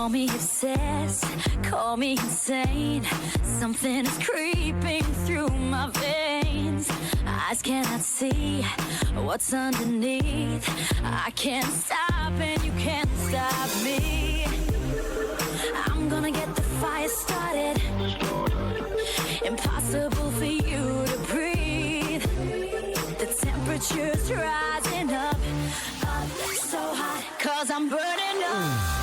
Call me obsessed, call me insane. Something is creeping through my veins. Eyes cannot see what's underneath. I can't stop and you can't stop me. I'm gonna get the fire started. Impossible for you to breathe. The temperature's rising up, up so hot, 'cause I'm burning up.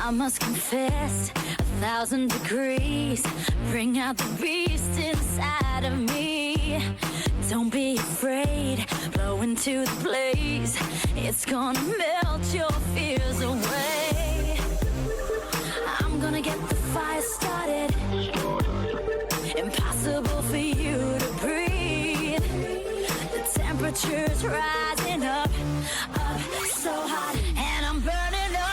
I must confess, 1,000 degrees bring out the beast inside of me. Don't be afraid, blow into the blaze. It's gonna melt your fears away. I'm gonna get the fire started. Impossible for you to breathe. The temperature's rising up, up so hot, and I'm burning up.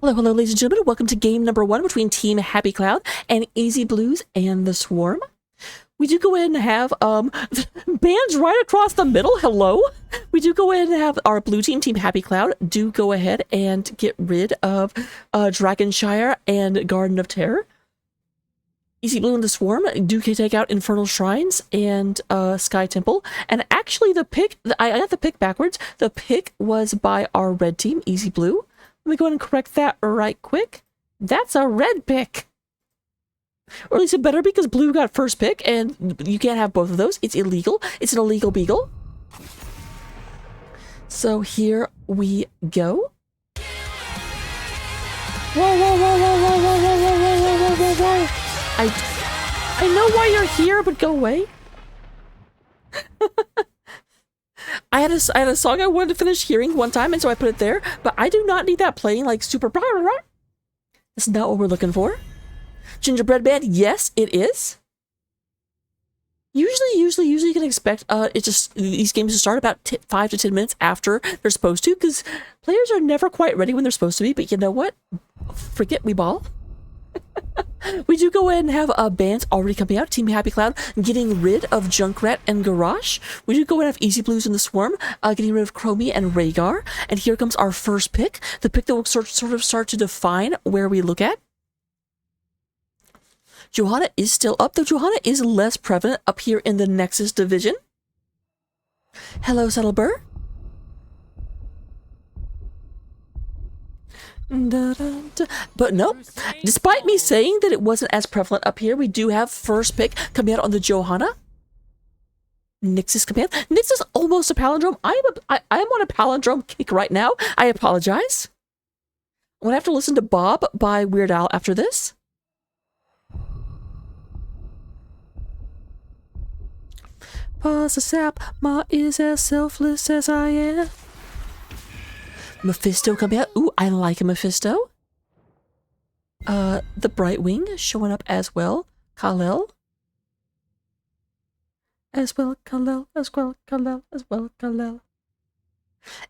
Hello, hello, ladies and gentlemen. Welcome to game number 1 between Team Happy Cloud and Easy Blues and the Swarm. We do go ahead and have bands right across the middle. Hello. We do go ahead and have our blue team, Team Happy Cloud, do go ahead and get rid of Dragonshire and Garden of Terror. Easy Blue and the Swarm do take out Infernal Shrines and Sky Temple. And actually the pick, I got the pick backwards. The pick was by our red team, Easy Blue. Let me go ahead and correct that right quick. That's a red pick. Or at least it better because blue got first pick, and you can't have both of those. It's illegal. It's an illegal beagle. So here we go. Whoa, whoa, whoa, whoa, whoa, whoa, whoa, whoa, whoa, whoa, whoa, whoa. I know why you're here, but go away. I had a song I wanted to finish hearing one time, and so I put it there, but I do not need that playing like super... That's not what we're looking for. Gingerbread Band, yes, it is. Usually you can expect it's just these games to start about 5 to 10 minutes after they're supposed to, because players are never quite ready when they're supposed to be, but you know what? Forget we ball. We do go ahead and have bands already coming out. Team Happy Cloud getting rid of Junkrat and Garage. We do go ahead and have Easy Blues in the Swarm getting rid of Chromie and Rhaegar. And here comes our first pick. The pick that will sort of start to define where we look at. Johanna is still up, though Johanna is less prevalent up here in the Nexus division. Hello, Settlebur. But no, despite me saying that it wasn't as prevalent up here, we do have first pick coming out on the Johanna. Nixus coming out. Nixus is almost a palindrome. I am on a palindrome kick right now. I apologize. I'm going to have to listen to Bob by Weird Al after this. Pause the sap, Ma is as selfless as I am. Mephisto coming out. Ooh, I like a Mephisto. The Brightwing showing up as well. Kal-El. As well, Kal-El, as well, Kal-El, as well, Kal-El.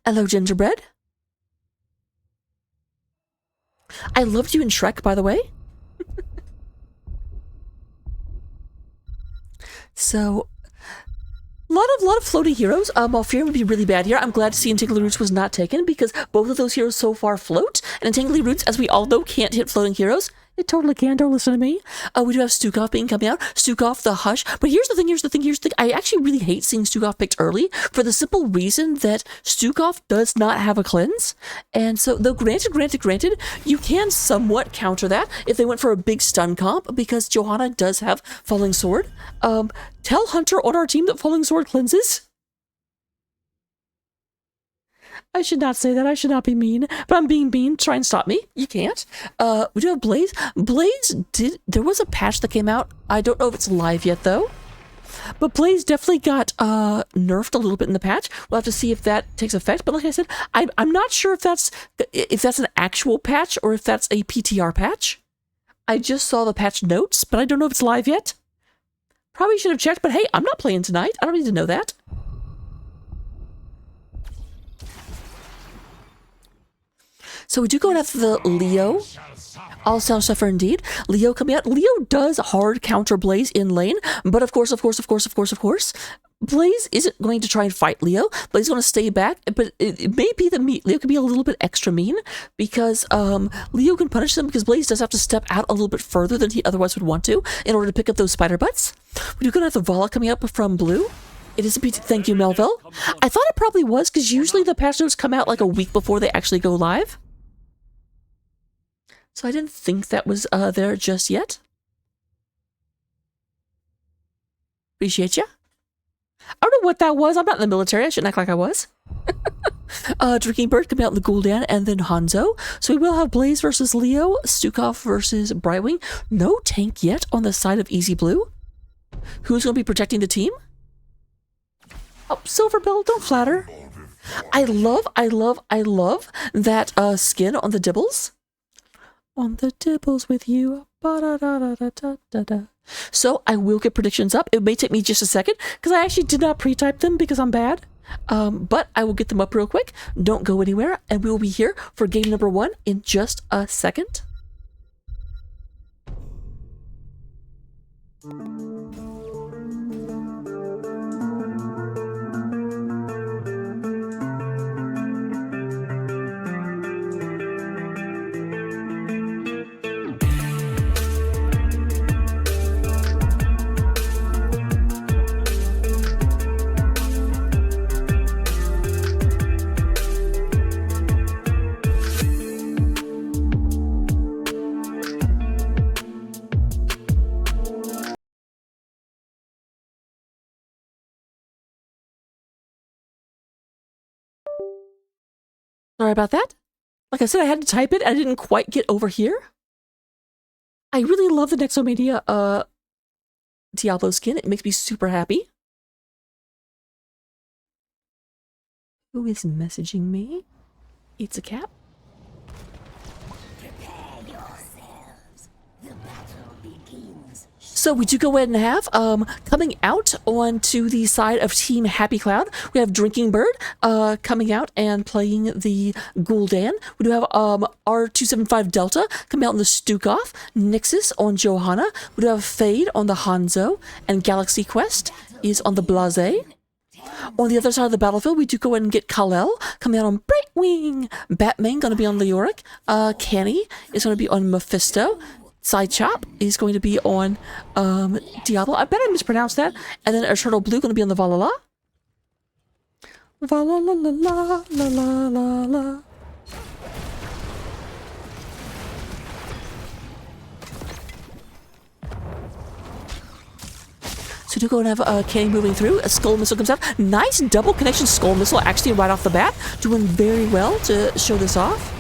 Hello, Gingerbread. I loved you in Shrek, by the way. So... lot of floating heroes. Malfear would be really bad here. I'm glad to see Entangly Roots was not taken because both of those heroes so far float. And Entangly Roots, as we all know, can't hit floating heroes. It totally can. Don't listen to me. We do have Stukov being coming out. Stukov the Hush. But here's the thing. I actually really hate seeing Stukov picked early for the simple reason that Stukov does not have a cleanse. And so, though granted, you can somewhat counter that if they went for a big stun comp because Johanna does have Falling Sword. Tell Hunter on our team that Falling Sword cleanses. I should not say that. I should not be mean. But I'm being mean. Try and stop me. You can't. We do have Blaze. Blaze there was a patch that came out. I don't know if it's live yet, though. But Blaze definitely got nerfed a little bit in the patch. We'll have to see if that takes effect. But like I said, I'm not sure if that's an actual patch or if that's a PTR patch. I just saw the patch notes, but I don't know if it's live yet. Probably should have checked, but hey, I'm not playing tonight. I don't need to know that. So we do go after the Leo. All sound suffer indeed. Leo coming out. Leo does hard counter Blaze in lane, but of course, Blaze isn't going to try and fight Leo. Blaze is going to stay back, but it may be that Leo could be a little bit extra mean because Leo can punish them because Blaze does have to step out a little bit further than he otherwise would want to in order to pick up those spider butts. We do go have the Vala coming up from blue. It is a PT. Thank you, Melville. I thought it probably was because usually the patch notes come out like a week before they actually go live. So I didn't think that was there just yet. Appreciate ya. I don't know what that was. I'm not in the military. I shouldn't act like I was. Drinking Bird coming out in the Gul'dan and then Hanzo. So we will have Blaze versus Leo, Stukov versus Brightwing. No tank yet on the side of Easy Blue. Who's going to be protecting the team? Oh, Silverbill, don't flatter. I love that skin on the Dibbles. On the Dibbles with you. Ba-da-da-da-da-da-da. So I will get predictions up. It may take me just a second because I actually did not pre-type them because I'm bad. But I will get them up real quick. Don't go anywhere, and we will be here for game number 1 in just a second. Sorry about that. Like I said, I had to type it. I didn't quite get over here. I really love the Nexomania Diablo skin. It makes me super happy. Who is messaging me? It's a cat. Prepare yourselves. The battle begins. So we do go ahead and have, coming out onto the side of Team Happy Cloud, we have Drinking Bird, coming out and playing the Gul'dan. We do have, R275 Delta coming out on the Stukov, Nexus on Johanna. We do have Fade on the Hanzo, and Galaxy Quest is on the Blase. On the other side of the battlefield, we do go ahead and get Kal-El coming out on Brightwing. Batman going to be on the Yorick. Canny is going to be on Mephisto. Side Chop is going to be on Diablo. I bet I mispronounced that. And then Eternal Blue going to be on the Valhalla. Valhalla la la la la la la. So to go and have Canny moving through, a Skull Missile comes out. Nice double connection Skull Missile actually right off the bat. Doing very well to show this off.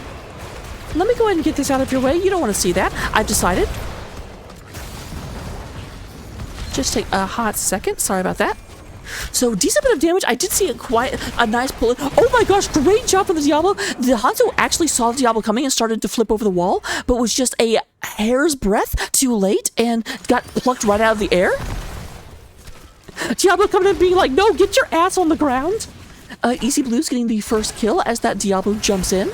Let me go ahead and get this out of your way. You don't want to see that. I've decided. Just take a hot second. Sorry about that. So decent bit of damage. I did see a nice pull. Oh my gosh, great job from the Diablo. The Hanzo actually saw the Diablo coming and started to flip over the wall, but was just a hair's breadth too late and got plucked right out of the air. Diablo coming in being like, no, get your ass on the ground. Easy Blues getting the first kill as that Diablo jumps in.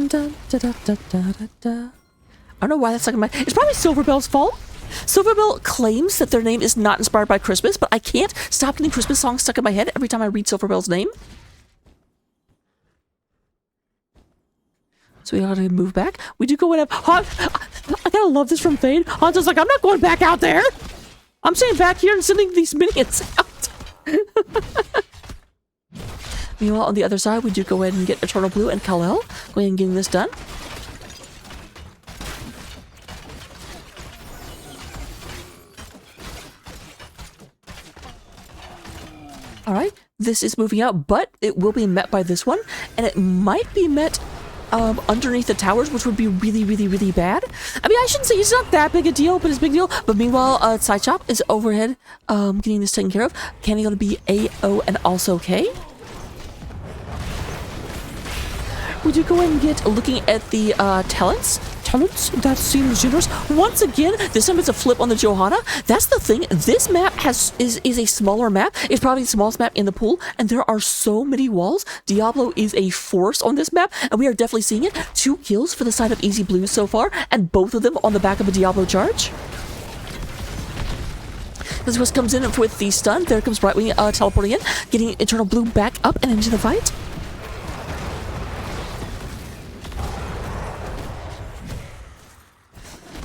Da, da, da, da, da, da. I don't know why that's stuck in my... It's probably Silverbell's fault. Silverbell claims that their name is not inspired by Christmas, but I can't stop getting Christmas songs stuck in my head every time I read Silverbell's name. So we gotta move back. We do go and have... I gotta love this from Fade. Hanzo's like, I'm not going back out there. I'm staying back here and sending these minions out. Meanwhile, on the other side, we do go ahead and get Eternal Blue and Kal-El. Go ahead and getting this done. Alright, this is moving out, but it will be met by this one, and it might be met underneath the towers, which would be really, really, really bad. I mean, I shouldn't say it's not that big a deal, but it's a big deal. But meanwhile, Side Chop is overhead getting this taken care of. Canny going to be A-O and also K. We do go ahead and get looking at the talents. Talents? That seems generous. Once again, this time it's a flip on the Johanna. That's the thing. This map is a smaller map. It's probably the smallest map in the pool, and there are so many walls. Diablo is a force on this map, and we are definitely seeing it. 2 kills for the side of Easy Blues so far, and both of them on the back of a Diablo charge. This was comes in with the stun. There comes Brightwing teleporting in, getting Eternal Blue back up and into the fight.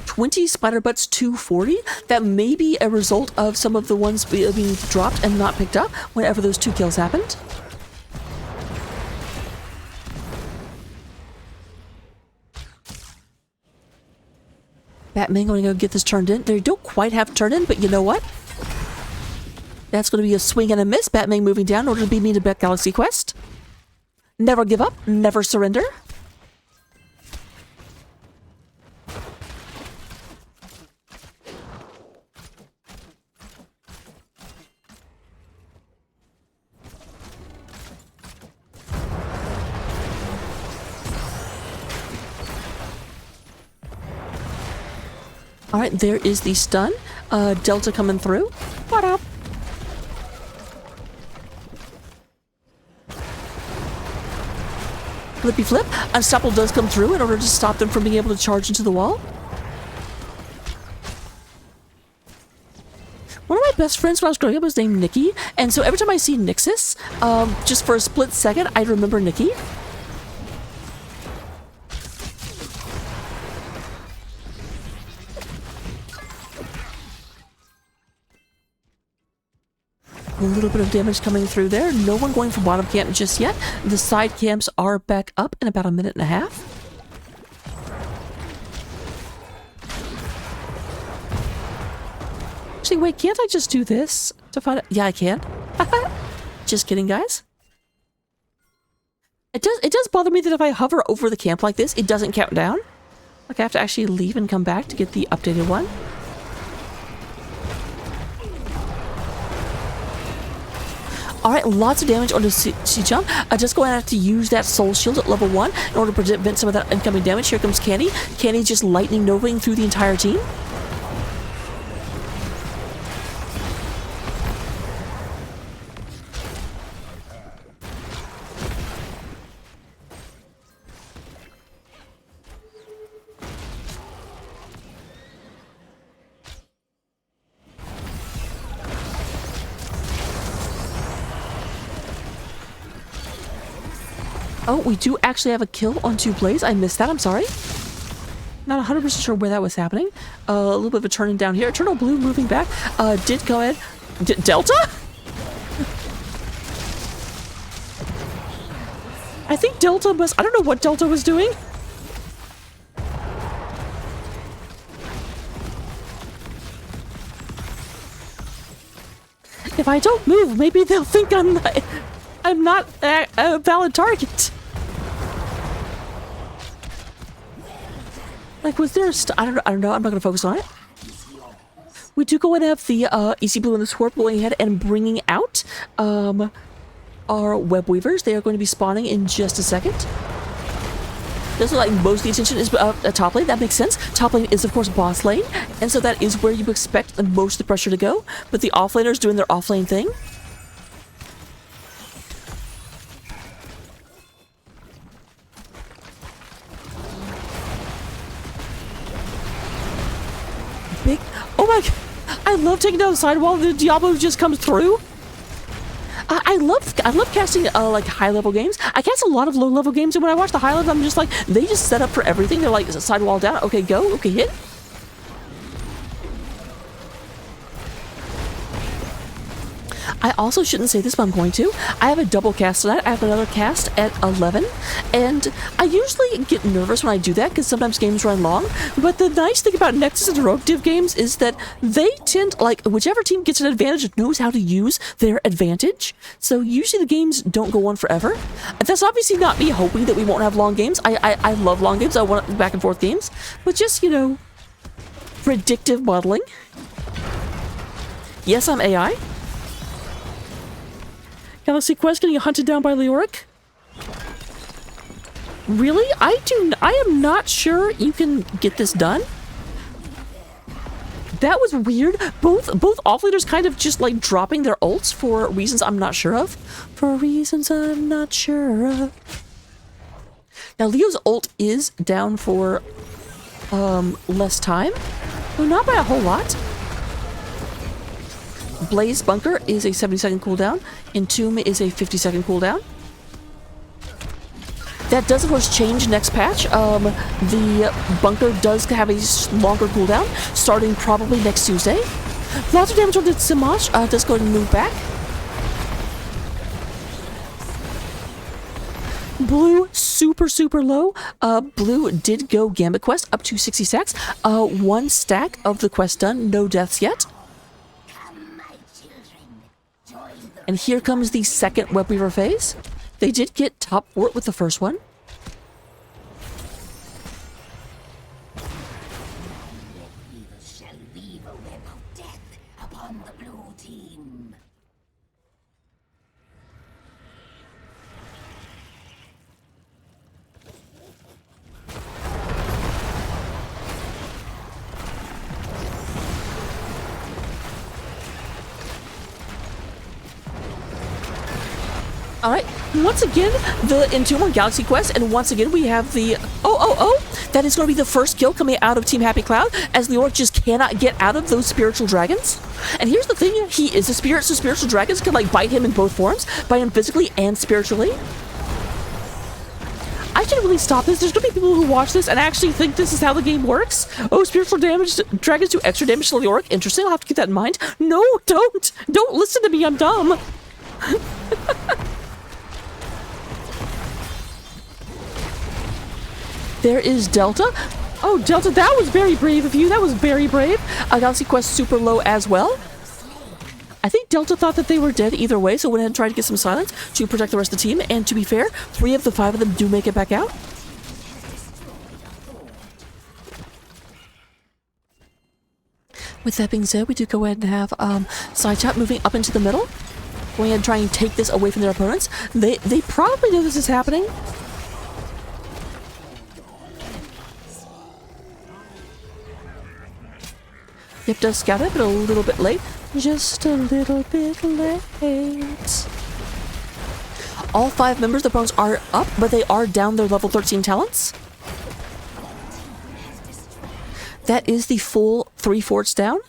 $20 spider butts 240. That may be a result of some of the ones being dropped and not picked up whenever those 2 kills happened. Batman going to go get this turned in. They don't quite have turned in, but you know what? That's going to be a swing and a miss. Batman moving down in order to beat me to Bet Galaxy Quest. Never give up, never surrender. All right, there is the stun. Delta coming through. What up? Flippy flip. Unstoppable does come through in order to stop them from being able to charge into the wall. One of my best friends when I was growing up was named Nikki, and so every time I see Nexus, just for a split second, I remember Nikki. A little bit of damage coming through there. No one going for bottom camp just yet. The side camps are back up in about a minute and a half. Actually, wait, can't I just do this to find out? Yeah, I can. Just kidding, guys. It does bother me that if I hover over the camp like this, it doesn't count down. Like, I have to actually leave and come back to get the updated one. Alright, lots of damage on the C-Jump. Just going to have to use that Soul Shield at level 1 in order to prevent some of that incoming damage. Here comes Candy. Candy just lightning novaing through the entire team. Oh, we do actually have a kill on 2 plays. I missed that. I'm sorry. Not 100% sure where that was happening. A little bit of a turning down here. Eternal Blue moving back. Did go ahead. Delta? I think Delta must... I don't know what Delta was doing. If I don't move, maybe they'll think I'm not a valid target. Like, was there I don't know. I'm not going to focus on it. We do go and have the Easy Blue and the Swarp going ahead and bringing out our Web Weavers. They are going to be spawning in just a second. Does look like most of the attention is top lane. That makes sense. Top lane is, of course, boss lane. And so that is where you expect most of the pressure to go. But the off laners doing their off lane thing. Big. Oh my god. I love taking down the sidewall. The Diablo just comes through. I love casting like high level games. I cast a lot of low level games, and when I watch the high level, I'm just like, they just set up for everything. They're like, sidewall down. Okay, go. Okay, hit. I also shouldn't say this, but I'm going to. I have a double cast tonight. I have another cast at 11, and I usually get nervous when I do that because sometimes games run long. But the nice thing about Nexus and heroic div games is that they tend, like, whichever team gets an advantage knows how to use their advantage. So usually the games don't go on forever. That's obviously not me hoping that we won't have long games. I love long games. I want back and forth games, but just, you know, predictive modeling. Yes, I'm AI. Galaxy Quest getting hunted down by Leoric? Really? I am not sure you can get this done. That was weird. Both offlaners kind of just like dropping their ults for reasons I'm not sure of. For reasons I'm not sure of. Now Leo's ult is down for less time. Though not by a whole lot. Blaze Bunker is a 70-second cooldown. Entomb is a 50-second cooldown. That does, of course, change next patch. The Bunker does have a longer cooldown, starting probably next Tuesday. Lots of damage on the Simosh. Does go ahead and move back. Blue, super low. Blue did go Gambit Quest up to 60 stacks. 1 stack of the quest done. No deaths yet. And here comes the second Web Weaver phase. They did get top fort with the first one. Shall weave a web of death upon the blue team. Alright, once again, the Entomber Galaxy Quest, and once again we have the... That is going to be the first kill coming out of Team Happy Cloud, as Leoric just cannot get out of those spiritual dragons. And here's the thing, he is a spirit, so spiritual dragons can, like, bite him in both forms, bite him physically and spiritually. I should really stop this. There's going to be people who watch this and actually think this is how the game works. Oh, spiritual damage, dragons do extra damage to Leoric. Interesting, I'll have to keep that in mind. No, don't! Don't listen to me, I'm dumb! There is Delta. Oh, Delta, that was very brave of you. That was very brave. Galaxy Quest super low as well. I think Delta thought that they were dead either way, so went ahead and tried to get some silence to protect the rest of the team. And to be fair, 3 of the 5 of them do make it back out. With that being said, we do go ahead and have side chat moving up into the middle. Going ahead and trying to take this away from their opponents. They probably know this is happening. Yep, does scout it, but a little bit late. Just a little bit late. All 5 members of the opponents are up, but they are down their level 13 talents. That is the full 3 forts down.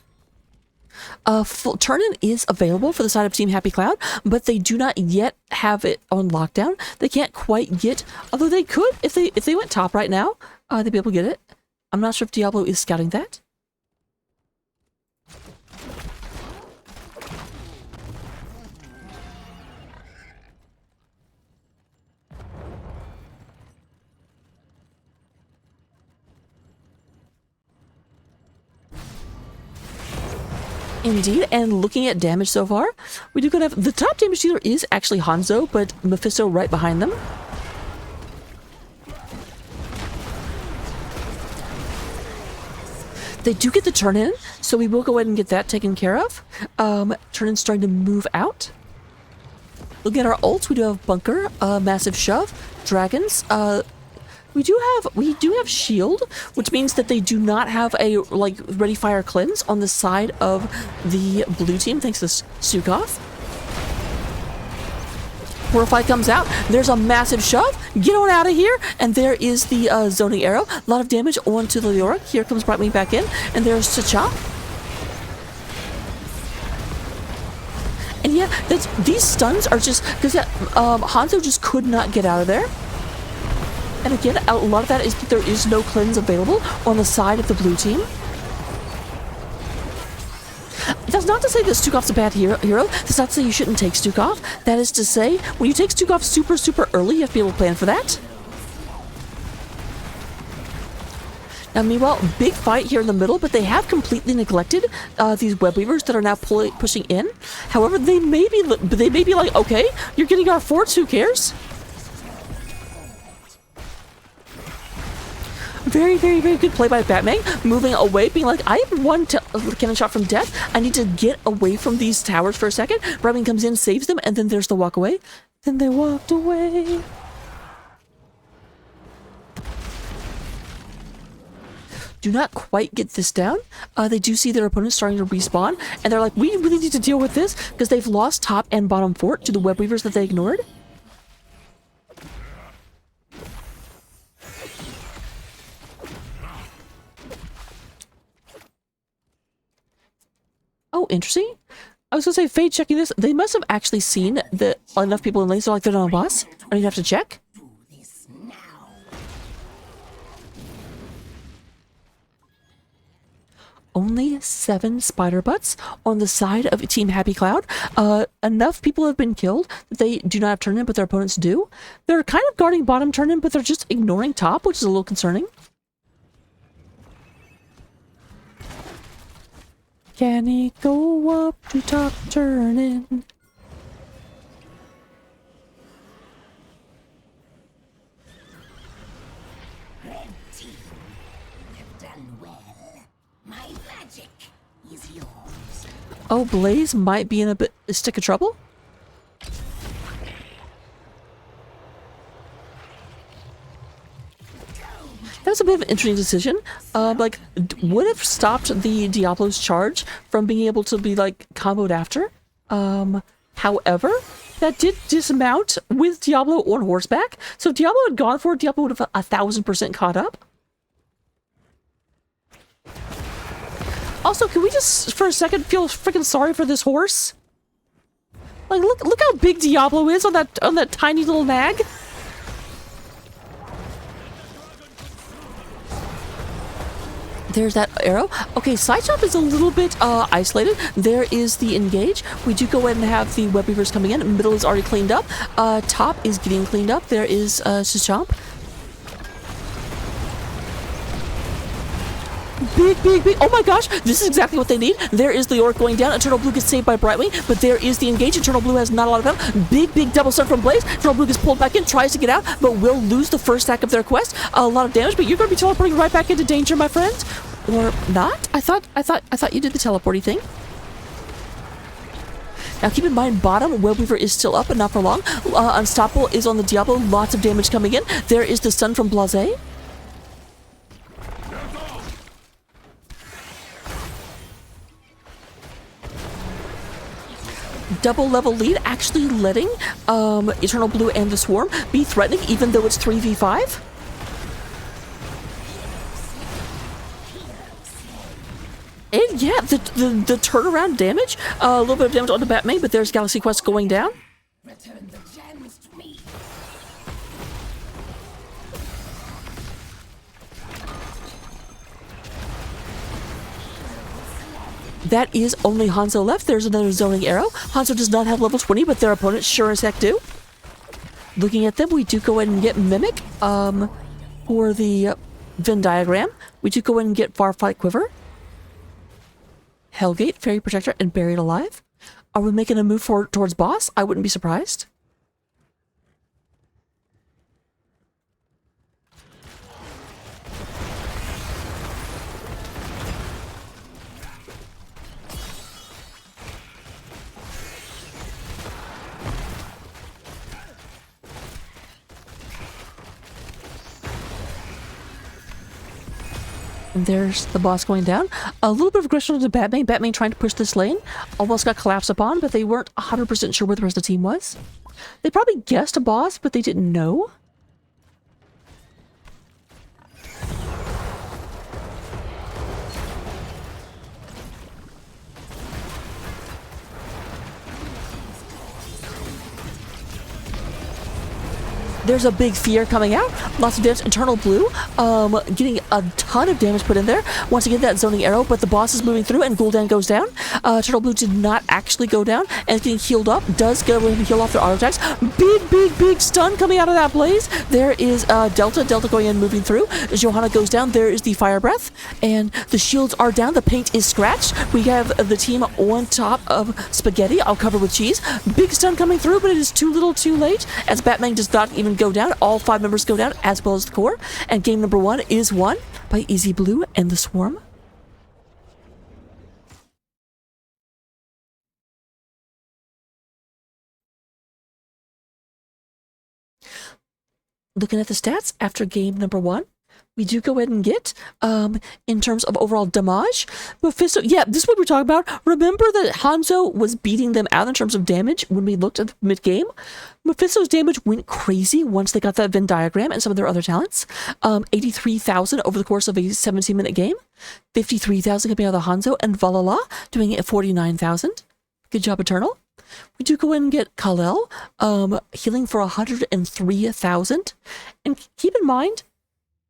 Full turn-in is available for the side of Team Happy Cloud, but they do not yet have it on lockdown. They can't quite get, although they could, if they went top right now, they'd be able to get it. I'm not sure if Diablo is scouting that. Indeed, and looking at damage so far, we do have the top damage dealer is actually Hanzo, but Mephisto right behind them. They do get the turn-in, so we will go ahead and get that taken care of. Turn-in starting to move out. Look at our ults. We do have Bunker, Massive Shove, Dragons. We do have Shield, which means that they do not have a, like, Ready Fire Cleanse on the side of the blue team, thanks to Sukov. Horrify comes out. There's a Massive Shove. Get on out of here. And there is the Zoning Arrow. A lot of damage onto the Leoric. Here comes Brightwing back in. And there's T'Challa. And yeah, these stuns are just... Because Hanzo just could not get out of there. And again, a lot of that is that there is no cleanse available on the side of the blue team. That's not to say that Stukov's a bad hero. That's not to say you shouldn't take Stukov. That is to say, when you take Stukov super, super early, you have to be able to plan for that. Now, meanwhile, big fight here in the middle, but they have completely neglected these web weavers that are now pushing in. However, they may be like, okay, you're getting our forts, who cares? Very, very, very good play by Batman, moving away, being like, I have one cannon shot from death. I need to get away from these towers for a second. Batman comes in, saves them, and then there's the walk away. Then they walked away. Do not quite get this down. They do see their opponents starting to respawn, and they're like, we really need to deal with this, because they've lost top and bottom fort to the web weavers that they ignored. Oh, interesting. I was gonna say, Fade checking this. They must have actually seen that enough people in lane, so like they're not a boss. I need to have to check. Only 7 spider butts on the side of Team Happy Cloud. Enough people have been killed that they do not have turn-in, but their opponents do. They're kind of guarding bottom turn-in, but they're just ignoring top, which is a little concerning. Can he go up to top turn-in? Red team, you've done well. My magic is yours. Oh, Blaze might be in a stick of trouble. That was a bit of an interesting decision. Like, would have stopped the Diablo's charge from being able to be, like, comboed after. However, that did dismount with Diablo on horseback. So if Diablo had gone for it, Diablo would have 1,000% caught up. Also, can we just, for a second, feel freaking sorry for this horse? Like, look how big Diablo is on that tiny little nag. There's that arrow. Okay, side shop is a little bit isolated. There is the engage. We do go ahead and have the web weavers coming in. Middle is already cleaned up. Top is getting cleaned up. There is Shichamp. Big. Oh my gosh, this is exactly what they need. There is the orc going down. Eternal Blue gets saved by Brightwing, but there is the engage. Eternal Blue has not a lot of time. Big double stun from Blaze. Eternal Blue gets pulled back in, tries to get out, but will lose the first stack of their quest. A lot of damage, but you're going to be teleporting right back into danger, my friend. Or not? I thought you did the teleporting thing. Now keep in mind, bottom, Webweaver is still up, but not for long. Unstoppable is on the Diablo. Lots of damage coming in. There is the stun from Blase. Double level lead, actually letting Eternal Blue and the Swarm be threatening, even though it's 3v5. And yeah, the turnaround damage, a little bit of damage on the Batman, but there's Galaxy Quest going down. Return the gems to me. That is only Hanzo left. There's another zoning arrow. Hanzo does not have level 20, but their opponents sure as heck do. Looking at them, we do go ahead and get Mimic for the Venn diagram. We do go ahead and get Farflight Quiver, Hellgate, Fairy Protector, and Buried Alive. Are we making a move towards boss? I wouldn't be surprised. And there's the boss going down. A little bit of aggression to Batman. Batman trying to push this lane. Almost got collapsed upon, but they weren't 100% sure where the rest of the team was. They probably guessed a boss, but they didn't know. There's a big fear coming out. Lots of damage. Eternal Blue getting a ton of damage put in there. Once again, that zoning arrow, but the boss is moving through and Gul'dan goes down. Eternal Blue did not actually go down and is getting healed up. Does go and heal off their auto attacks. Big stun coming out of that blaze. There is Delta. Delta going in, moving through. Johanna goes down. There is the Fire Breath. And the shields are down. The paint is scratched. We have the team on top of Spaghetti. I'll cover with cheese. Big stun coming through, but it is too little too late as Batman does not even go down. All 5 members go down, as well as the core. And game number 1 is won by Easy Blue and the Swarm. Looking at the stats after game number 1, we do go ahead and get, in terms of overall damage, Mephisto, yeah, this is what we're talking about. Remember that Hanzo was beating them out in terms of damage when we looked at mid-game? Mephisto's damage went crazy once they got that Venn diagram and some of their other talents. 83,000 over the course of a 17-minute game. 53,000 coming out of the Hanzo, and Valhalla doing it at 49,000. Good job, Eternal. We do go in and get Kal-El, healing for 103,000. And keep in mind,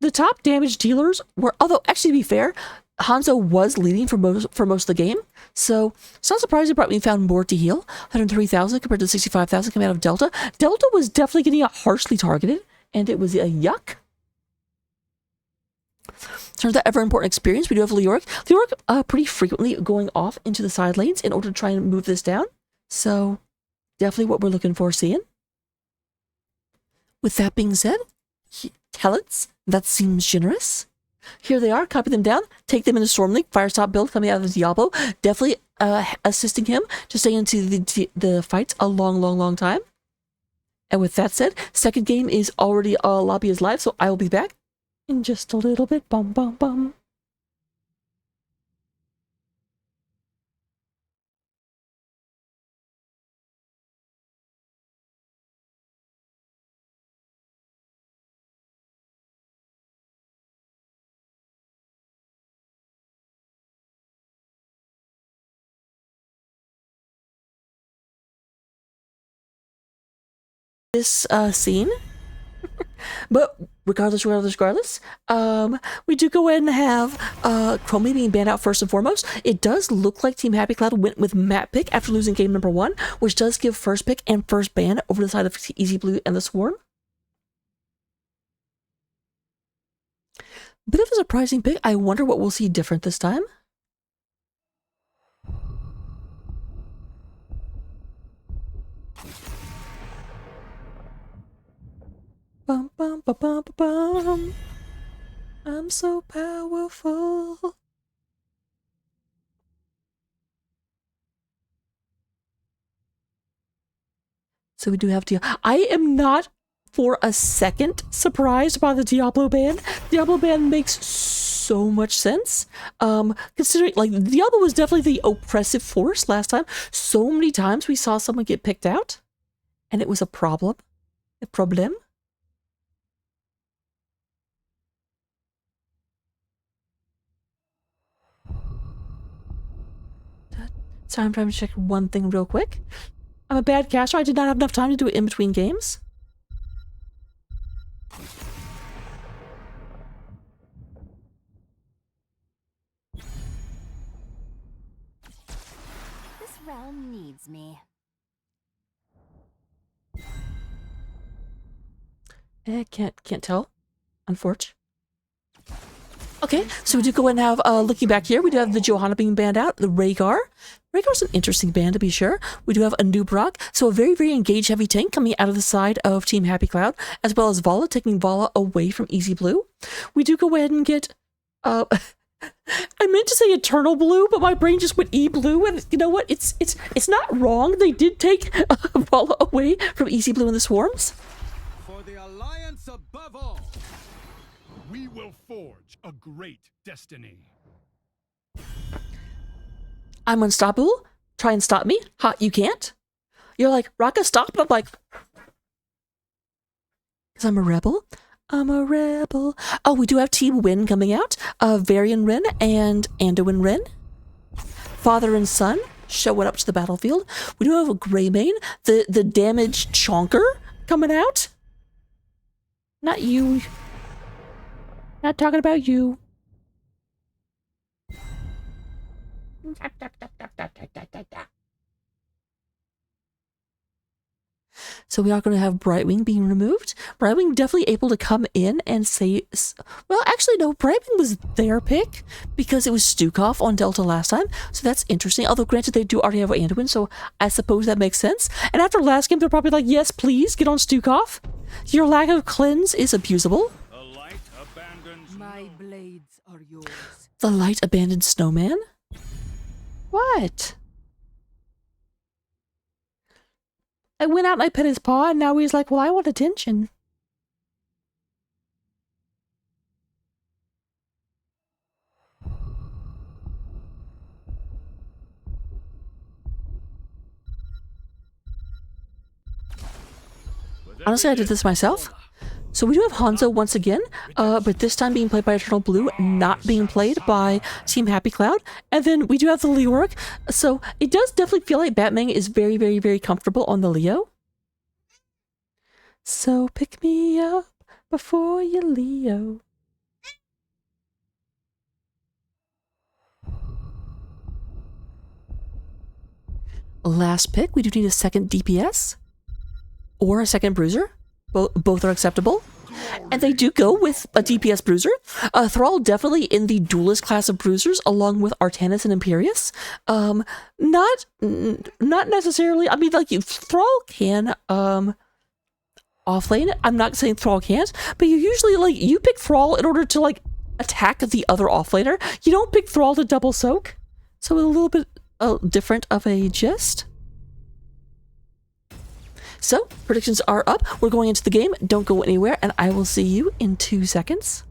the top damage dealers were, although actually to be fair, Hanzo was leading for most of the game, so it's not surprising Brightwing found more to heal. 103,000 compared to 65,000 coming out of Delta. Delta was definitely getting harshly targeted, and it was a yuck. Turns out ever important experience. We do have Leoric. Leoric pretty frequently going off into the side lanes in order to try and move this down. So definitely what we're looking for seeing. With that being said, talents, that seems generous. Here they are, copy them down, take them into Storm League, Firestop build coming out of the Diablo, definitely assisting him to stay into the fights a long time. And with that said, second game is already, lobby is live, so I will be back in just a little bit. Bum. this scene. But regardless, we do go ahead and have Chromie being banned out first and foremost. It does look like Team Happy Cloud went with map pick after losing game number 1, which does give first pick and first ban over the side of Easy Blue and the Swarm. Bit of a surprising pick. I wonder what we'll see different this time. Bum, bum, bum, bum, bum, bum. I'm so powerful. So we do have I am not for a second surprised by the Diablo ban. Diablo ban makes so much sense. Considering like Diablo was definitely the oppressive force last time. So many times we saw someone get picked out and it was a problem. A problem. So I'm trying to check one thing real quick. I'm a bad caster. I did not have enough time to do it in between games. This realm needs me. Can't tell. Unfortunately. Okay, so we do go and have, looking back here, we do have the Johanna being banned out, the Rhaegar. Rhaegar's an interesting band to be sure. We do have a new Brock, so a very, very engaged heavy tank coming out of the side of Team Happy Cloud, as well as Vala, taking Vala away from Easy Blue. We do go ahead and get, I meant to say Eternal Blue, but my brain just went E-Blue, and you know what? It's not wrong. They did take Vala away from Easy Blue and the Swarms. For the alliance above all, we will forge a great destiny. I'm unstoppable. Try and stop me. Ha, you can't. You're like, Raka, stop. And I'm like, because I'm a rebel. I'm a rebel. Oh, we do have Team Win coming out. Varian Rin and Anduin Rin. Father and son showing up to the battlefield. We do have a Greymane, the damaged chonker coming out. Not you. Not talking about you. So we are going to have Brightwing being removed. Brightwing definitely able to come in and say, well, actually, no, Brightwing was their pick because it was Stukov on Delta last time. So that's interesting. Although, granted, they do already have Anduin, so I suppose that makes sense. And after last game, they're probably like, yes, please, get on Stukov. Your lack of cleanse is abusable. My blades are yours. The light abandoned snowman? What? I went out and I pet his paw, and now he's like, well, I want attention. Honestly, I did this myself. So we do have Hanzo once again, but this time being played by Eternal Blue, not being played by Team Happy Cloud. And then we do have the Leoric. So it does definitely feel like Batman is very, very, very comfortable on the Leo. So pick me up before you Leo. Last pick, we do need a second DPS or a second bruiser. Both are acceptable. And they do go with a DPS bruiser. Thrall definitely in the duelist class of bruisers, along with Artanis and Imperius. Not necessarily. I mean, like Thrall can offlane. I'm not saying Thrall can't, but you usually like you pick Thrall in order to like attack the other offlaner. You don't pick Thrall to double soak. So a little bit different of a gist. So, predictions are up. We're going into the game. Don't go anywhere, and I will see you in 2 seconds.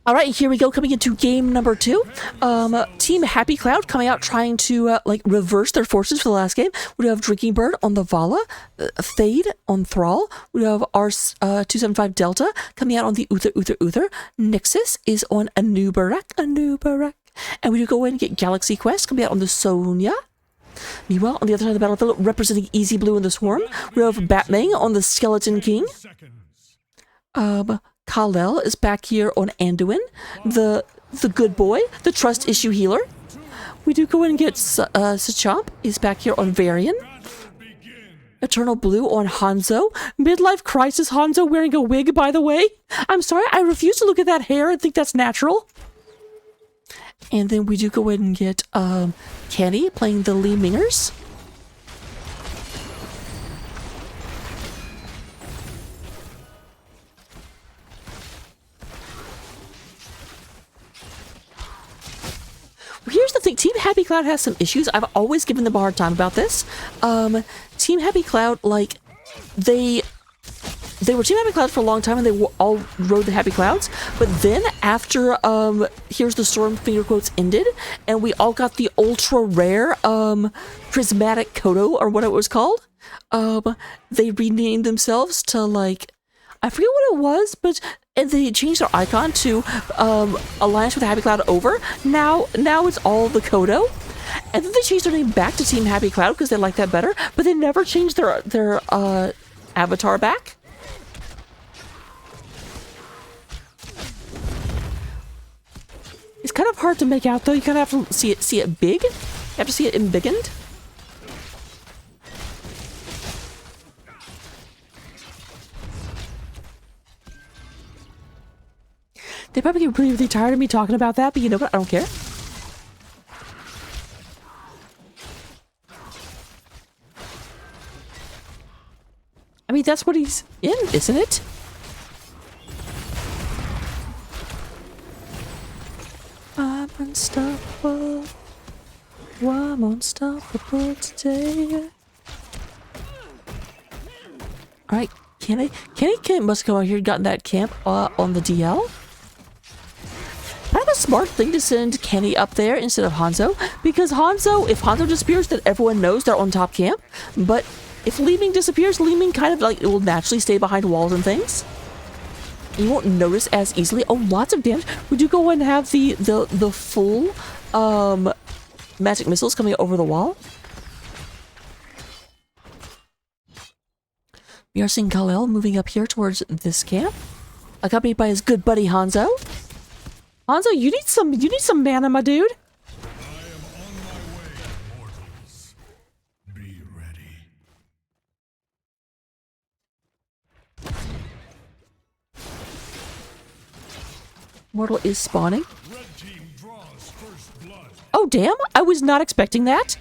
All right, here we go, coming into game number 2. Team Happy Cloud coming out trying to, reverse their forces for the last game. We have Drinking Bird on the Vala, Fade on Thrall. We have R275 Delta coming out on the Uther. Nexus is on Anubarak. And we do go in and get Galaxy Quest coming out on the Sonya. Meanwhile, on the other side of the battlefield, representing Easy Blue and the Swarm, we have Batmang on the Skeleton King. Kal-El is back here on Anduin, the good boy, the trust issue healer. We do go in and get Sachomp is back here on Varian. Eternal Blue on Hanzo. Midlife Crisis Hanzo wearing a wig, by the way. I'm sorry, I refuse to look at that hair and think that's natural. And then we do go in and get Kenny playing the Lee Mingers. Here's the thing, Team Happy Cloud has some issues. I've always given them a hard time about this. Team Happy Cloud, like, they were Team Happy Cloud for a long time and they all rode the Happy Clouds. But then after, Here's the Storm, finger quotes, ended, and we all got the ultra rare, Prismatic Kodo, or what it was called, they renamed themselves to, like, I forget what it was, but... And they changed their icon to Alliance with Happy Cloud over. Now it's all the Kodo. And then they changed their name back to Team Happy Cloud because they like that better. But they never changed their avatar back. It's kind of hard to make out though. You kind of have to see it big. You have to see it embiggened. They probably get really, really tired of me talking about that, but you know what? I don't care. I mean, that's what he's in, isn't it? I'm unstoppable. I'm unstoppable today. Alright, Kenny must come out here and gotten that camp on the DL. Kind of a smart thing to send Kenny up there instead of Hanzo, because if Hanzo disappears, then everyone knows they're on top camp. But if Li Ming disappears, Li Ming kind of like it will naturally stay behind walls and things. You won't notice as easily. Oh, lots of damage. We do go and have the full magic missiles coming over the wall. We are seeing Kal-El moving up here towards this camp, accompanied by his good buddy Hanzo. Hanzo, you need some mana, my dude. I am on my way, mortals. Be ready. Mortal is spawning. Red team draws first blood. Oh, damn. I was not expecting that.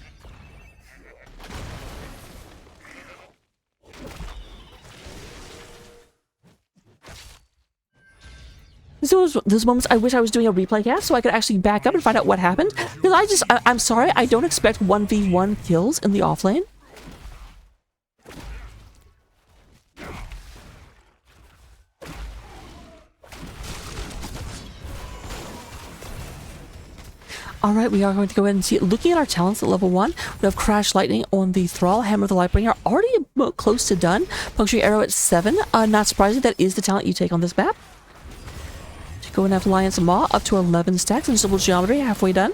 So those moments I wish I was doing a replay cast so I could actually back up and find out what happened. Because I'm sorry, I don't expect 1v1 kills in the offlane. Alright, we are going to go ahead and see it. Looking at our talents at level 1, we have Crash Lightning on the Thrall, Hammer of the Lightbringer, already close to done. Puncturing Arrow at 7. Not surprising, that is the talent you take on this map. Go and have Alliance Maw up to 11 stacks and Civil Geometry halfway done.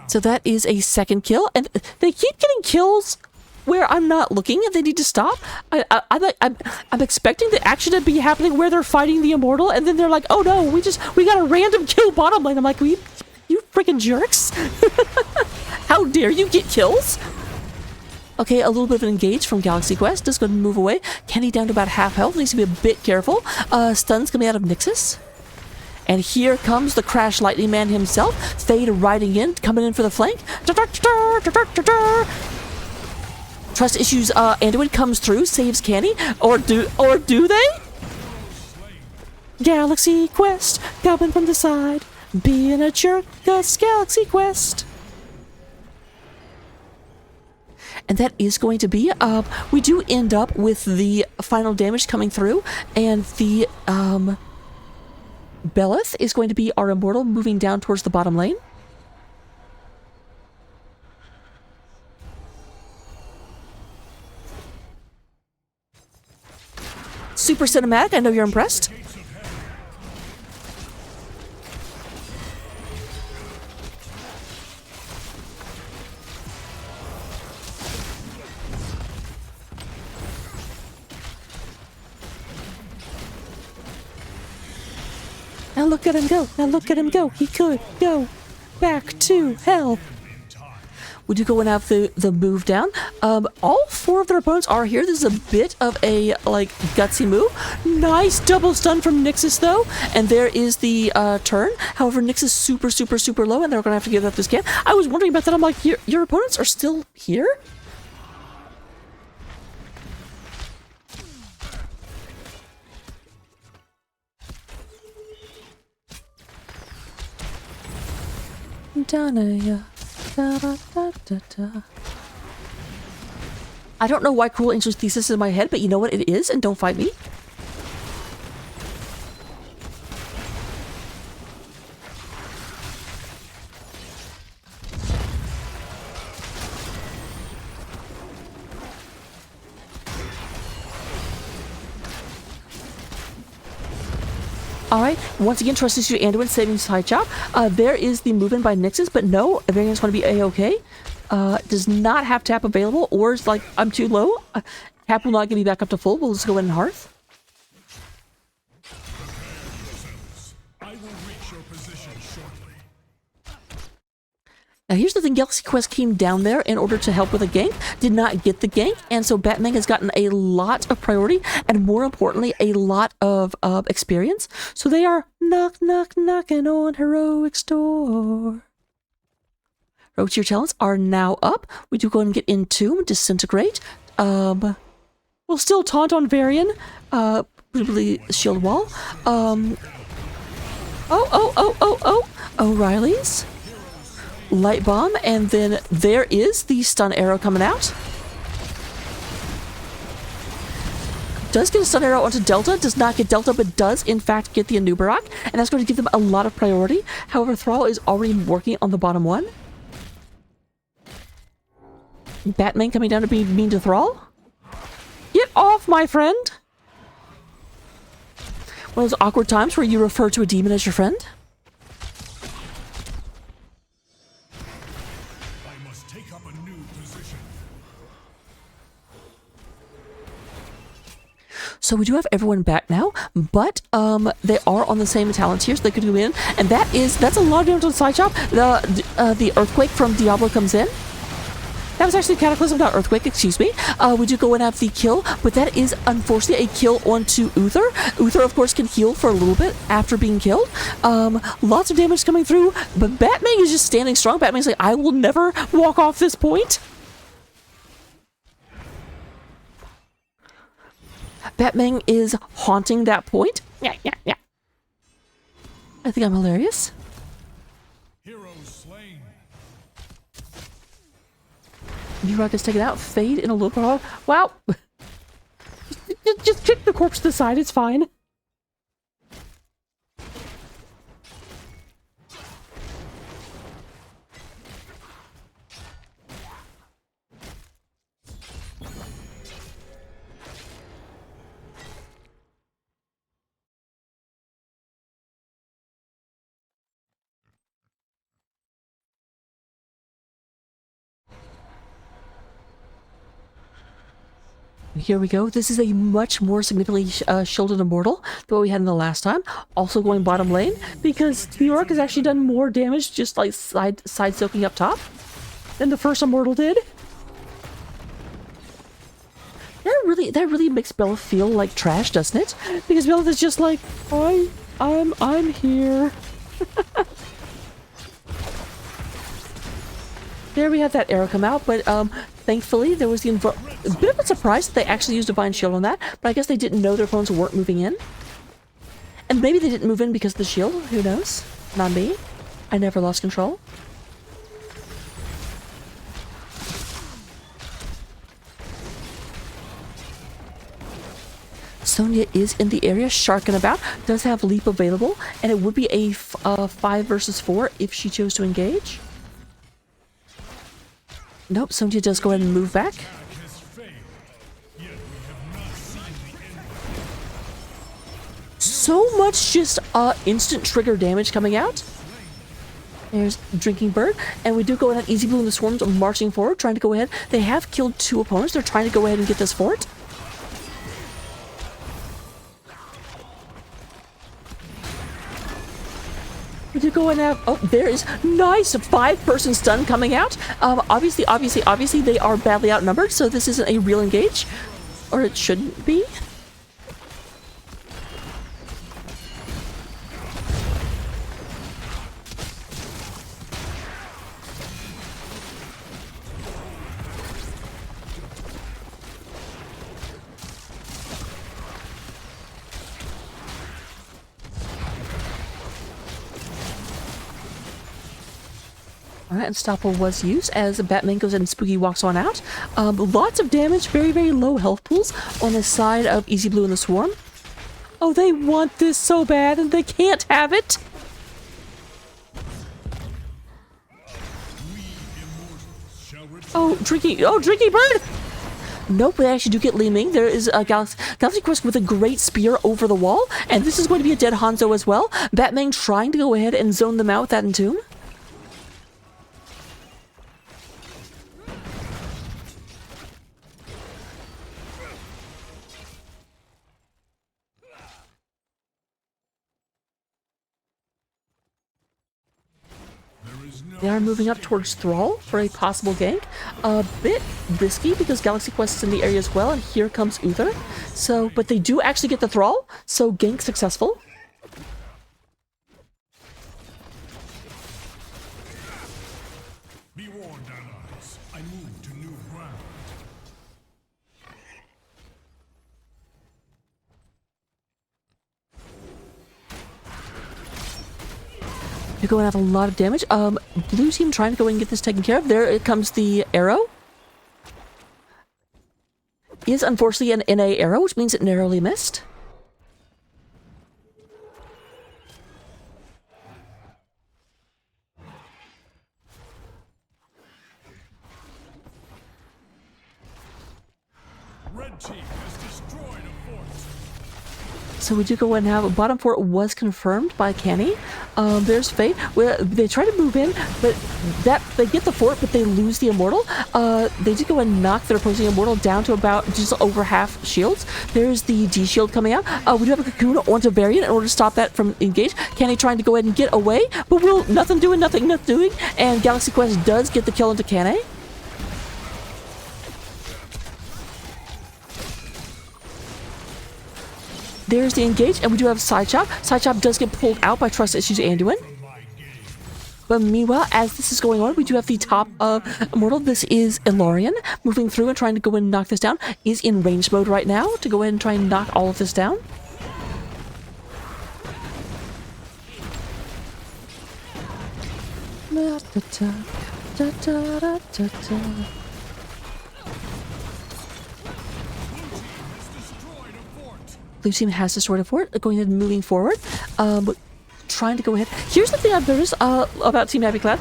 So that is a second kill, and they keep getting kills where I'm not looking and they need to stop. I'm expecting the action to be happening where they're fighting the Immortal, and then they're like, oh no, we got a random kill bottom lane. I'm like, you freaking jerks. How dare you get kills? Okay, a little bit of an engage from Galaxy Quest. Just going to move away. Kenny down to about half health. Needs to be a bit careful. Stuns coming out of Nexus. And here comes the Crash Lightning Man himself. Fade riding in, coming in for the flank. trust issues. Anduin comes through, saves Canny, or do they? Galaxy Quest coming from the side, being a jerk. 'Cause Galaxy Quest. And that is going to be, we do end up with the final damage coming through, and the, Belith is going to be our immortal moving down towards the bottom lane. Super cinematic, I know you're impressed. Now look at him go. Now look at him go. He could go back to hell. We do go and have the move down. All four of their opponents are here. This is a bit of a, like, gutsy move. Nice double stun from Nexus, though. And there is the turn. However, Nexus super, super, super low, and they're going to have to give up this camp. I was wondering about that. I'm like, your opponents are still here? I don't know why Cruel Angel's thesis is in my head, but you know what? It is, and don't fight me. Alright, once again, trust issue Anduin saving side chop. There is the movement by Nexus, but no, Variant's going to be A-okay. Does not have tap available, or is like, I'm too low. Tap will not get me back up to full. We'll just go in and Hearth. I will reach your position shortly. Now here's the thing, Galaxy Quest came down there in order to help with a gank, did not get the gank, and so Batman has gotten a lot of priority, and more importantly, a lot of experience. So they are knocking on Heroic's door. Heroic tier talents are now up. We do go ahead and get Entomb, Disintegrate. We'll still taunt on Varian, presumably Shield Wall. O'Reilly's. Light Bomb, and then there is the stun arrow coming out. Does get a stun arrow onto Delta, does not get Delta, but does in fact get the Anubarak, and that's going to give them a lot of priority. However, Thrall is already working on the bottom one. Batman coming down to be mean to Thrall. Get off, my friend! One of those awkward times where you refer to a demon as your friend. So we do have everyone back now, but they are on the same talent tier, so they could go in, and that's a lot of damage on the side chop. The Earthquake from Diablo comes in. That was actually Cataclysm, not Earthquake, excuse me. We do go and have the kill, but that is unfortunately a kill onto Uther. Uther, of course, can heal for a little bit after being killed. Lots of damage coming through, but Batman is just standing strong. Batman's like, I will never walk off this point. Batman is haunting that point. Yeah. I think I'm hilarious. Hero slain. Murok is taken out. Fade in a little bit. Wow. Just kick the corpse to the side. It's fine. Here we go. This is a much more significantly shielded immortal than what we had in the last time. Also going bottom lane because New York has actually done more damage just like side soaking up top than the first immortal did. That really makes Bella feel like trash, doesn't it? Because Bella is just like, I'm here. There we have that arrow come out, but thankfully there was a bit of a surprise that they actually used Divine Shield on that, but I guess they didn't know their opponents weren't moving in. And maybe they didn't move in because of the shield, who knows? Not me. I never lost control. Sonya is in the area, sharking about, does have leap available, and it would be a 5 versus 4 if she chose to engage. Nope, Sonya does go ahead and move back. So much just instant trigger damage coming out. There's Drinking Bird, and we do go ahead. Easy Blue and the Swarms are marching forward, trying to go ahead. They have killed 2 opponents. They're trying to go ahead and get this fort. We do go ahead and have, oh, there is nice 5-person stun coming out. Obviously, they are badly outnumbered, so this isn't a real engage, or it shouldn't be. Alright, Unstoppable was used as Batman goes in and Spooky walks on out. Lots of damage, very, very low health pools on the side of Easy Blue and the Swarm. Oh, they want this so bad and they can't have it! Drinking Bird! Nope, they actually do get Li Ming. There is a Galaxy Quest with a great spear over the wall, and this is going to be a dead Hanzo as well. Batman trying to go ahead and zone them out with that Entomb. They are moving up towards Thrall for a possible gank. A bit risky because Galaxy Quest is in the area as well, and here comes Uther. So, but they do actually get the Thrall, so gank successful. Be warned, allies. I move to new ground. You're going to have a lot of damage. Blue team trying to go in and get this taken care of. There it comes the arrow. Is unfortunately an NA arrow, which means it narrowly missed. Red team has destroyed a fort. So we do go ahead and have a bottom fort was confirmed by Kenny. There's Fate. They try to move in, but they get the fort, but they lose the Immortal. They did go ahead and knock their opposing Immortal down to about just over half shields. There's the D shield coming out. We do have a Cocoon onto Variant in order to stop that from engage. Kenny trying to go ahead and get away, but nothing doing. And Galaxy Quest does get the kill into Kenny. There's the engage, and we do have Side Chop. Side Chop does get pulled out by Trust Issues Anduin. But meanwhile, as this is going on, we do have the top of Immortal. This is Ilorian, moving through and trying to go in and knock this down. Is in range mode right now to go ahead and try and knock all of this down. Blue team has destroyed a fort, going ahead and moving forward. Trying to go ahead. Here's the thing I've noticed about Team Happy Cloud.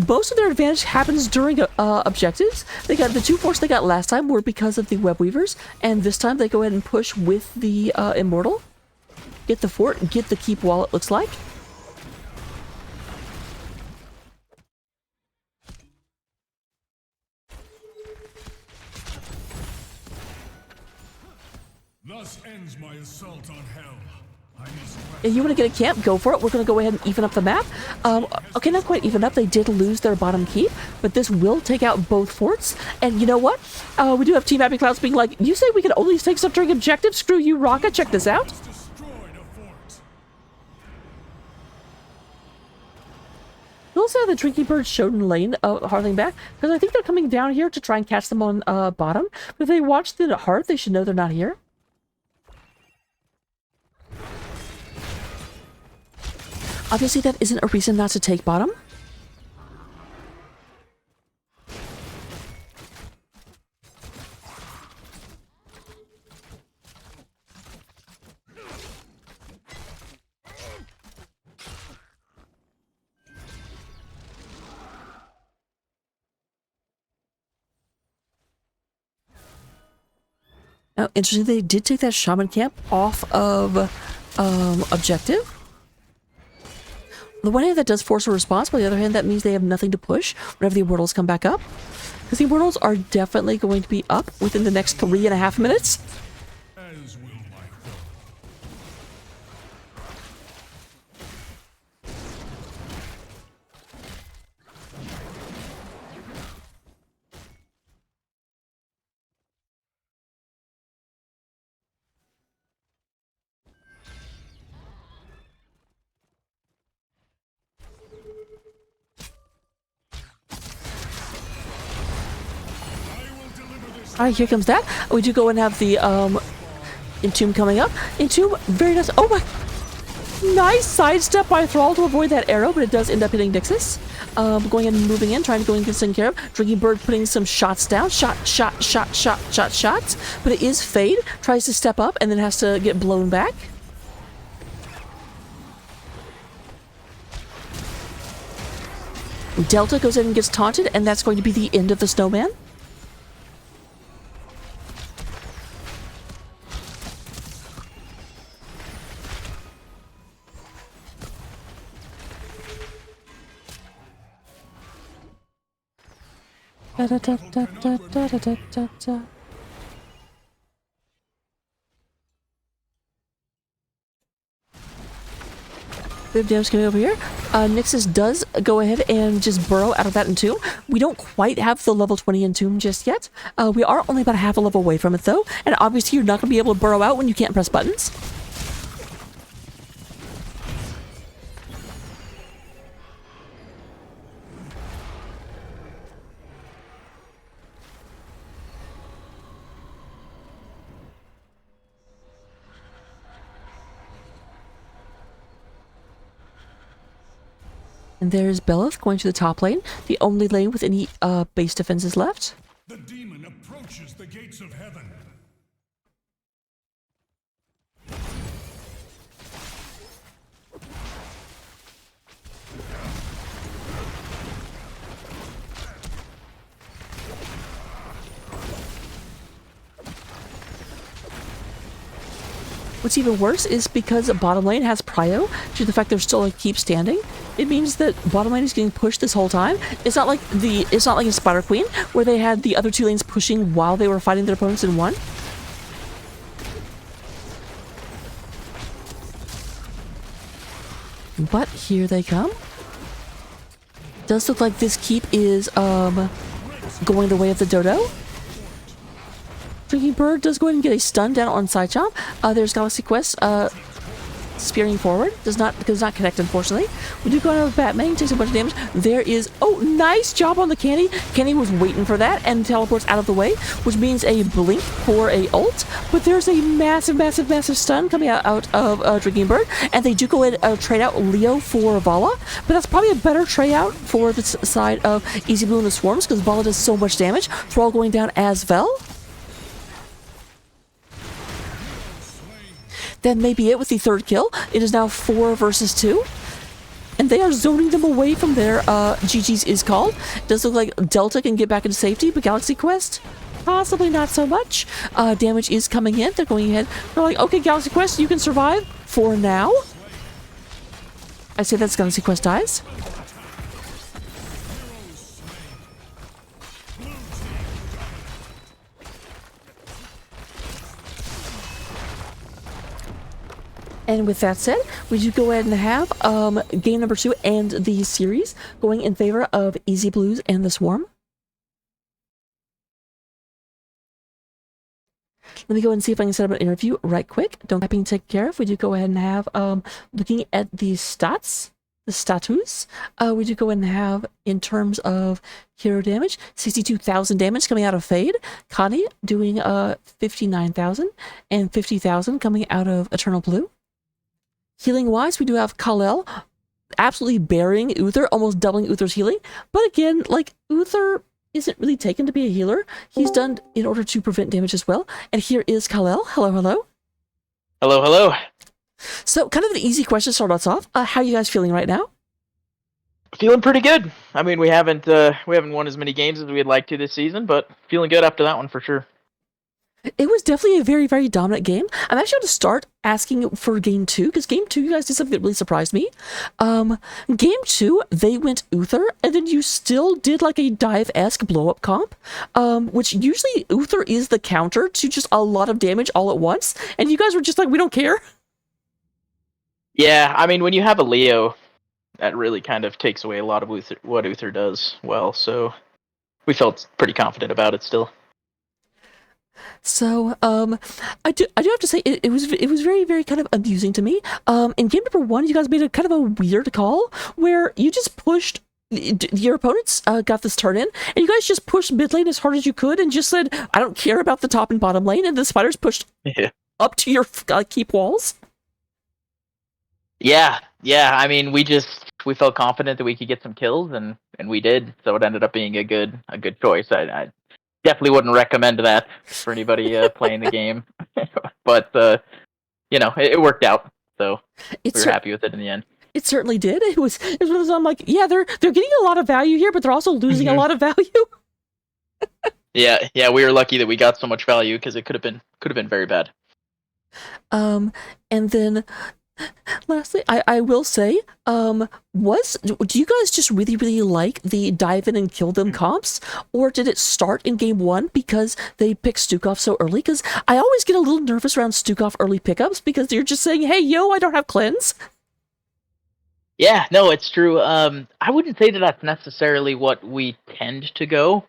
Most of their advantage happens during objectives. They got the 2 forts they got last time were because of the Web Weavers, and this time they go ahead and push with the Immortal. Get the fort, get the keep wall, it looks like. Thus ends my assault on hell. If you want to get a camp, go for it. We're going to go ahead and even up the map. Okay, not quite even up. They did lose their bottom keep, but this will take out both forts. And you know what? We do have Team Happy Clouds being like, you say we can only take stuff during objectives? Screw you, Rocket. Check this out. also have the Drinking Bird Shoten lane harling back, because I think they're coming down here to try and catch them on bottom. But if they watch the heart, they should know they're not here. Obviously, that isn't a reason not to take bottom. Oh, interesting, they did take that shaman camp off of objective. On the one hand, that does force a response, but on the other hand, that means they have nothing to push whenever the Immortals come back up. Because the Immortals are definitely going to be up within the next 3.5 minutes. As will my foe. Alright, here comes that. We do go and have the Entomb coming up. Entomb, very nice. Oh my! Nice sidestep by Thrall to avoid that arrow, but it does end up hitting Nexus. Going in and moving in, trying to go and get taken care of. Drinking Bird putting some shots down. Shots. But it is Fade. Tries to step up and then has to get blown back. Delta goes in and gets taunted, and that's going to be the end of the snowman. Da, da, da, da, da, da, da, da, da. Bit of damage coming over here. Nexus does go ahead and just burrow out of that Entomb. We don't quite have the level 20 Entomb just yet. We are only about half a level away from it though, and obviously you're not going to be able to burrow out when you can't press buttons. And there's Belith going to the top lane, the only lane with any base defenses left. The demon approaches the gates of heaven. What's even worse is because bottom lane has prio, due to the fact they're still like keep standing, it means that bottom lane is getting pushed this whole time. It's not like in Spider Queen, where they had the other two lanes pushing while they were fighting their opponents in one. But here they come. Does look like this keep is going the way of the dodo. Drinking Bird does go ahead and get a stun down on Side Chomp. There's Galaxy Quest spearing forward. Does not connect, unfortunately. We do go out of Batman, takes a bunch of damage. There is, oh, nice job on the Candy. Candy was waiting for that and teleports out of the way, which means a blink for a ult. But there's a massive stun coming out of Drinking Bird, and they do go ahead and trade out Leo for Vala. But that's probably a better trade out for the side of Easy Blue and the Swarms, because Vala does so much damage. Thrall going down as well. That may be it with the third kill. It is now 4 versus 2. And they are zoning them away from their GG's is called. It does look like Delta can get back into safety, but Galaxy Quest, possibly not so much. Damage is coming in. They're going ahead. They're like, okay, Galaxy Quest, you can survive for now. I say that's Galaxy Quest dies. And with that said, we do go ahead and have game number 2 and the series going in favor of Easy Blues and the Swarm. Let me go and see if I can set up an interview right quick. Don't typing take care of. We do go ahead and have looking at the stats. the status, we do go and have, in terms of hero damage, 62,000 damage coming out of Fade. Connie doing 59,000 and 50,000 coming out of Eternal Blue. Healing wise, we do have Kal-El absolutely burying Uther, almost doubling Uther's healing. But again, like, Uther isn't really taken to be a healer. He's done in order to prevent damage as well. And here is Kal-El. Hello, hello. Hello, hello. So, kind of an easy question to start us off. How are you guys feeling right now? Feeling pretty good. I mean, we haven't won as many games as we'd like to this season, but feeling good after that one for sure. It was definitely a very, very dominant game. I'm actually going to start asking for game 2, because game 2, you guys did something that really surprised me. Game 2, they went Uther, and then you still did like a dive-esque blow-up comp, which usually Uther is the counter to just a lot of damage all at once, and you guys were just like, we don't care. Yeah, I mean, when you have a Leo, that really kind of takes away a lot of what Uther does well, so we felt pretty confident about it still. So, I do have to say, it was very, very kind of amusing to me. In game number 1, you guys made a kind of a weird call, where you just pushed, your opponents got this turn in, and you guys just pushed mid lane as hard as you could, and just said, I don't care about the top and bottom lane, and the spiders pushed up to your keep walls. Yeah. I mean, we felt confident that we could get some kills, and we did. So it ended up being a good choice. I definitely wouldn't recommend that for anybody playing the game, but it worked out. So we were happy with it in the end. It certainly did. It was one of those, I'm like, yeah, they're getting a lot of value here, but they're also losing a lot of value. Yeah, we were lucky that we got so much value, because it could have been very bad. And then lastly, I will say, do you guys just really, really like the dive in and kill them comps? Or did it start in game 1 because they picked Stukov so early? Because I always get a little nervous around Stukov early pickups, because you're just saying, hey, yo, I don't have cleanse. Yeah, no, it's true. I wouldn't say that that's necessarily what we tend to go,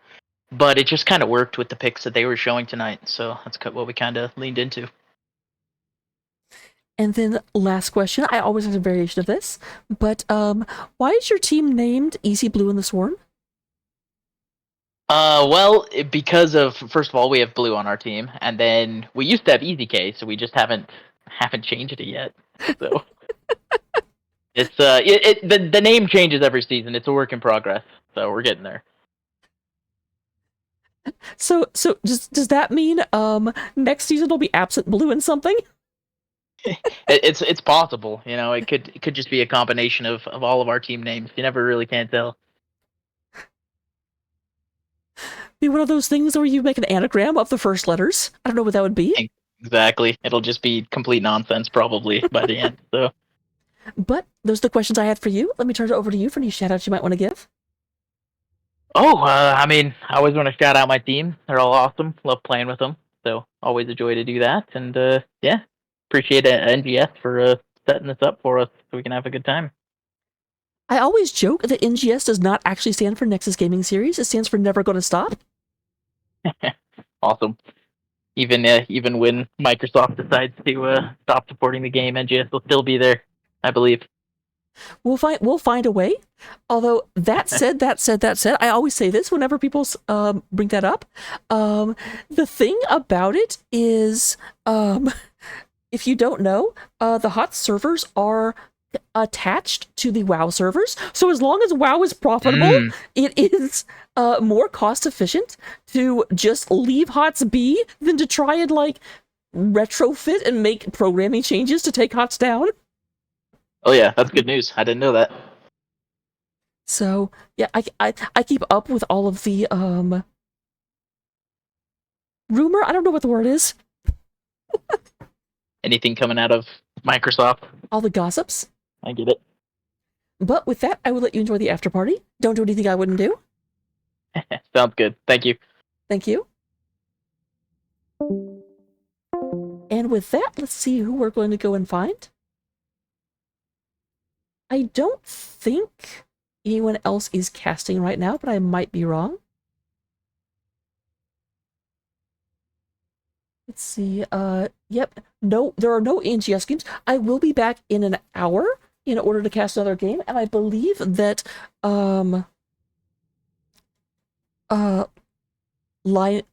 but it just kind of worked with the picks that they were showing tonight, so that's what we kind of leaned into. And then last question, I always have a variation of this, but why is your team named Easy Blue in the Swarm? Well, because of, first of all, we have blue on our team, and then we used to have Easy K, so we just haven't changed it yet. So it's the name changes every season. It's a work in progress, so we're getting there. So does that mean next season will be absent blue in something? It's possible, it could just be a combination of all of our team names. You never really can tell. Be one of those things where you make an anagram of the first letters. I don't know what that would be. Exactly. It'll just be complete nonsense probably by the end. So, but those are the questions I had for you. Let me turn it over to you for any shout outs you might want to give. I mean, I always want to shout out my team. They're all awesome. Love playing with them. So always a joy to do that. And yeah. Appreciate NGS for setting this up for us so we can have a good time. I always joke that NGS does not actually stand for Nexus Gaming Series. It stands for Never Gonna Stop. Awesome. Even when Microsoft decides to stop supporting the game, NGS will still be there, I believe. We'll find a way. Although that said, I always say this whenever people bring that up. The thing about it is, if you don't know, the hot servers are attached to the WoW servers. So as long as WoW is profitable, it is more cost efficient to just leave HOTS be than to try and like retrofit and make programming changes to take HOTS down. Oh yeah, that's good news. I didn't know that. So yeah, I keep up with all of the rumor. I don't know what the word is. Anything coming out of Microsoft? All the gossips. I get it. But with that, I will let you enjoy the after party. Don't do anything I wouldn't do. Sounds good. Thank you. Thank you. And with that, let's see who we're going to go and find. I don't think anyone else is casting right now, but I might be wrong. Let's see. Yep. No, there are no NGS games. I will be back in an hour in order to cast another game, and I believe that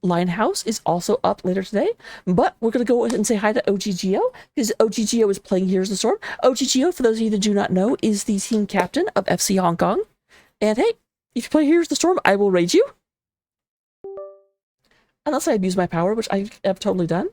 Linehouse is also up later today, but we're going to go ahead and say hi to OGGO, because OGGO is playing Here's the Storm. OGGO, for those of you that do not know, is the team captain of FC Hong Kong. And hey, if you play Here's the Storm, I will raid you. Unless I abuse my power, which I have totally done.